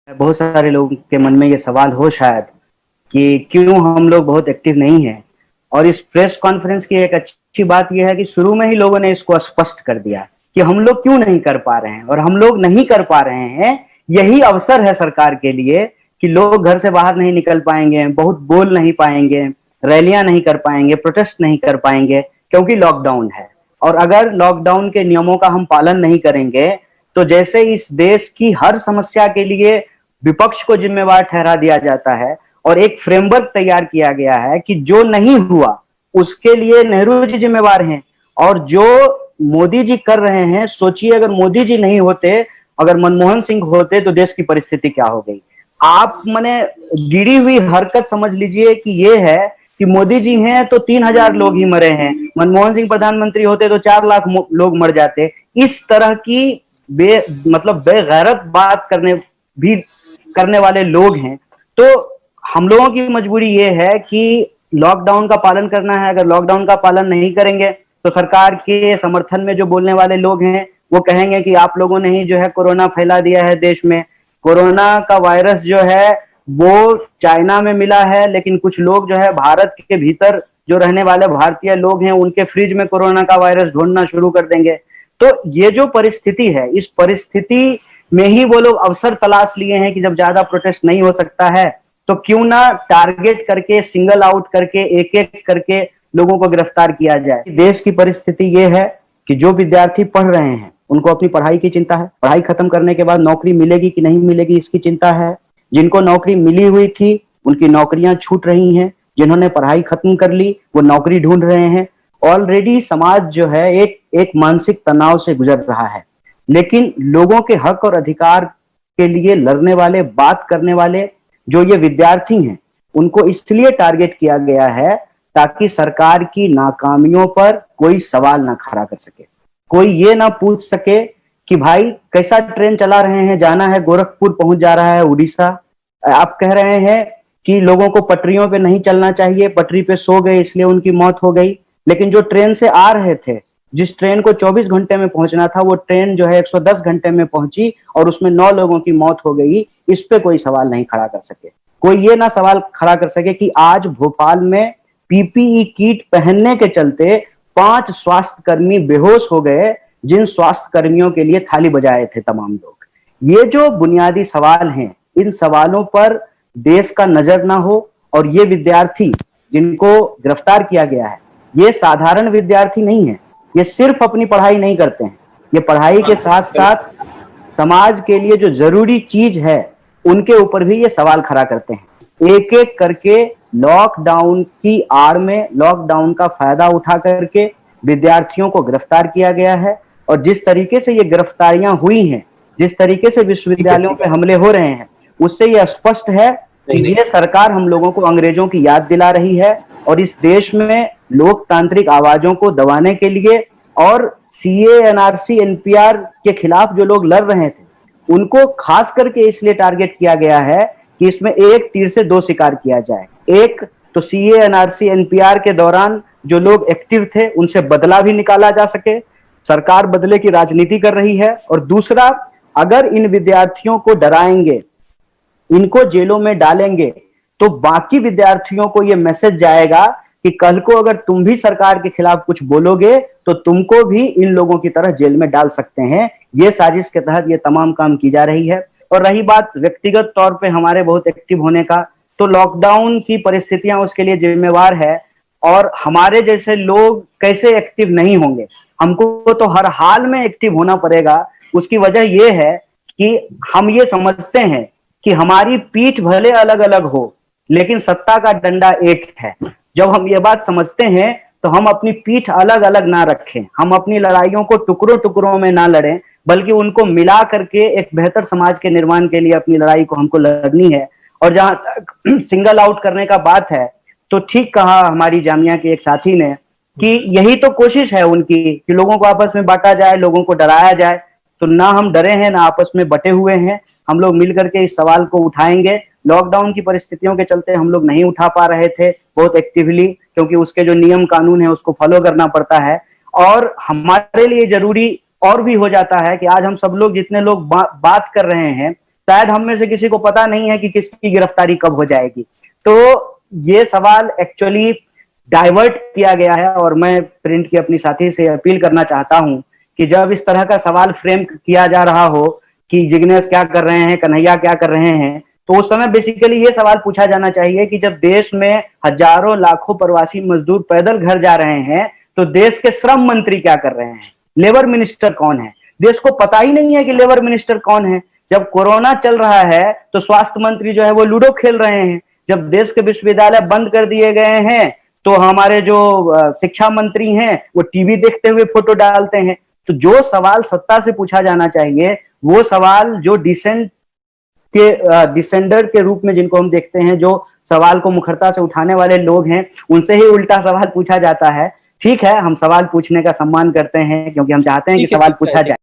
बहुत सारे लोगों के मन में ये सवाल हो शायद कि क्यों हम लोग बहुत एक्टिव नहीं हैं। और इस प्रेस कॉन्फ्रेंस की एक अच्छी बात यह है कि शुरू में ही लोगों ने इसको स्पष्ट कर दिया कि हम लोग क्यों नहीं कर पा रहे हैं, और हम लोग नहीं कर पा रहे हैं यही अवसर है सरकार के लिए कि लोग घर से बाहर नहीं निकल पाएंगे, बहुत बोल नहीं पाएंगे, रैलियां नहीं कर पाएंगे, प्रोटेस्ट नहीं कर पाएंगे, क्योंकि लॉकडाउन है। और अगर लॉकडाउन के नियमों का हम पालन नहीं करेंगे तो जैसे इस देश की हर समस्या के लिए विपक्ष को जिम्मेवार ठहरा दिया जाता है और एक फ्रेमवर्क तैयार किया गया है कि जो नहीं हुआ उसके लिए नेहरू जी जिम्मेवार हैं, और जो मोदी जी कर रहे हैं, सोचिए अगर मोदी जी नहीं होते, अगर मनमोहन सिंह होते तो देश की परिस्थिति क्या हो गई। आप मने गिरी हुई हरकत समझ लीजिए कि ये है कि मोदी जी हैं तो 3,000 लोग ही मरे हैं, मनमोहन सिंह प्रधानमंत्री होते तो 4 लाख लोग मर जाते। इस तरह की मतलब बेगैरत बात भी करने वाले लोग हैं। तो हम लोगों की मजबूरी ये है कि लॉकडाउन का पालन करना है। अगर लॉकडाउन का पालन नहीं करेंगे तो सरकार के समर्थन में जो बोलने वाले लोग हैं वो कहेंगे कि आप लोगों ने ही जो है कोरोना फैला दिया है देश में। कोरोना का वायरस जो है वो चाइना में मिला है, लेकिन कुछ लोग जो है भारत के भीतर जो रहने वाले भारतीय लोग हैं उनके फ्रिज में कोरोना का वायरस ढूंढना शुरू कर देंगे। तो ये जो परिस्थिति है, इस परिस्थिति में ही वो लोग अवसर तलाश लिए हैं कि जब ज्यादा प्रोटेस्ट नहीं हो सकता है तो क्यों ना टारगेट करके, सिंगल आउट करके, एक एक करके लोगों को गिरफ्तार किया जाए। देश की परिस्थिति ये है कि जो विद्यार्थी पढ़ रहे हैं उनको अपनी पढ़ाई की चिंता है, पढ़ाई खत्म करने के बाद नौकरी मिलेगी कि नहीं मिलेगी इसकी चिंता है। जिनको नौकरी मिली हुई थी उनकी नौकरियां छूट रही हैं, जिन्होंने पढ़ाई खत्म कर ली वो नौकरी ढूंढ रहे हैं। ऑलरेडी समाज जो है एक मानसिक तनाव से गुजर रहा है, लेकिन लोगों के हक और अधिकार के लिए लड़ने वाले, बात करने वाले जो ये विद्यार्थी हैं उनको इसलिए टारगेट किया गया है ताकि सरकार की नाकामियों पर कोई सवाल ना खड़ा कर सके, कोई ये ना पूछ सके कि भाई कैसा ट्रेन चला रहे हैं, जाना है गोरखपुर पहुंच जा रहा है उड़ीसा, आप कह रहे हैं कि लोगों को पटरियों पे नहीं चलना चाहिए, पटरी पे सो गए इसलिए उनकी मौत हो गई। लेकिन जो ट्रेन से आ रहे थे, जिस ट्रेन को 24 घंटे में पहुंचना था, वो ट्रेन जो है 110 घंटे में पहुंची और उसमें 9 लोगों की मौत हो गई। इस पे कोई सवाल नहीं खड़ा कर सके, कोई ये ना सवाल खड़ा कर सके कि आज भोपाल में पीपीई किट पहनने के चलते 5 स्वास्थ्य कर्मी बेहोश हो गए, जिन स्वास्थ्य कर्मियों के लिए थाली बजाए थे तमाम लोग। ये जो बुनियादी सवाल हैं, इन सवालों पर देश का नजर ना हो। और ये विद्यार्थी जिनको गिरफ्तार किया गया है ये साधारण विद्यार्थी नहीं है, ये सिर्फ अपनी पढ़ाई नहीं करते हैं, ये पढ़ाई के साथ साथ समाज के लिए जो जरूरी चीज है उनके ऊपर भी ये सवाल खड़ा करते हैं। एक एक करके लॉकडाउन की आड़ में, लॉकडाउन का फायदा उठा करके विद्यार्थियों को गिरफ्तार किया गया है। और जिस तरीके से ये गिरफ्तारियां हुई हैं, जिस तरीके से विश्वविद्यालयों पे हमले हो रहे हैं, उससे ये स्पष्ट है कि ये सरकार हम लोगों को अंग्रेजों की याद दिला रही है। और इस देश में लोकतांत्रिक आवाजों को दबाने के लिए और सीए, एनआरसी, एनपीआर के खिलाफ जो लोग लड़ रहे थे उनको खास करके इसलिए टारगेट किया गया है कि इसमें एक तीर से दो शिकार किया जाए। एक तो सीए, एनआरसी, एनपीआर के दौरान जो लोग एक्टिव थे उनसे बदला भी निकाला जा सके, सरकार बदले की राजनीति कर रही है। और दूसरा, अगर इन विद्यार्थियों को डराएंगे, इनको जेलों में डालेंगे, तो बाकी विद्यार्थियों को यह मैसेज जाएगा कि कल को अगर तुम भी सरकार के खिलाफ कुछ बोलोगे तो तुमको भी इन लोगों की तरह जेल में डाल सकते हैं। ये साजिश के तहत ये तमाम काम की जा रही है। और रही बात व्यक्तिगत तौर पे हमारे बहुत एक्टिव होने का, तो लॉकडाउन की परिस्थितियां उसके लिए जिम्मेवार है। और हमारे जैसे लोग कैसे एक्टिव नहीं होंगे, हमको तो हर हाल में एक्टिव होना पड़ेगा। उसकी वजह यह है कि हम ये समझते हैं कि हमारी पीठ भले अलग अलग हो लेकिन सत्ता का डंडा एक है। जब हम ये बात समझते हैं तो हम अपनी पीठ अलग अलग ना रखें, हम अपनी लड़ाइयों को टुकड़ों टुकड़ों में ना लड़ें, बल्कि उनको मिला करके एक बेहतर समाज के निर्माण के लिए अपनी लड़ाई को हमको लड़नी है। और जहां तक सिंगल आउट करने का बात है, तो ठीक कहा हमारी जामिया के एक साथी ने कि यही तो कोशिश है उनकी कि लोगों को आपस में बांटा जाए, लोगों को डराया जाए। तो ना हम डरे हैं ना आपस में बटे हुए हैं, हम लोग मिलकर के इस सवाल को उठाएंगे। लॉकडाउन की परिस्थितियों के चलते हम लोग नहीं उठा पा रहे थे बहुत एक्टिवली, क्योंकि उसके जो नियम कानून है उसको फॉलो करना पड़ता है। और हमारे लिए जरूरी और भी हो जाता है कि आज हम सब लोग जितने लोग बात कर रहे हैं शायद हम में से किसी को पता नहीं है कि किसकी गिरफ्तारी कब हो जाएगी। तो ये सवाल एक्चुअली डाइवर्ट किया गया है, और मैं प्रिंट की अपनी साथी से अपील करना चाहता हूं कि जब इस तरह का सवाल फ्रेम किया जा रहा हो कि जिग्नेश क्या कर रहे हैं, कन्हैया क्या कर रहे हैं, तो उस समय बेसिकली ये सवाल पूछा जाना चाहिए कि जब देश में हजारों लाखों प्रवासी मजदूर पैदल घर जा रहे हैं, तो देश के श्रम मंत्री क्या कर रहे हैं, लेबर मिनिस्टर कौन है? देश को पता ही नहीं है कि लेबर मिनिस्टर कौन है। जब कोरोना चल रहा है तो स्वास्थ्य मंत्री जो है वो लूडो खेल रहे हैं। जब देश के विश्वविद्यालय बंद कर दिए गए हैं तो हमारे जो शिक्षा मंत्री हैं वो टीवी देखते हुए फोटो डालते हैं। तो जो सवाल सत्ता से पूछा जाना चाहिए, वो सवाल जो डिसेंडर के रूप में जिनको हम देखते हैं, जो सवाल को मुखरता से उठाने वाले लोग हैं, उनसे ही उल्टा सवाल पूछा जाता है। ठीक है, हम सवाल पूछने का सम्मान करते हैं क्योंकि हम चाहते हैं कि सवाल पूछा जाए।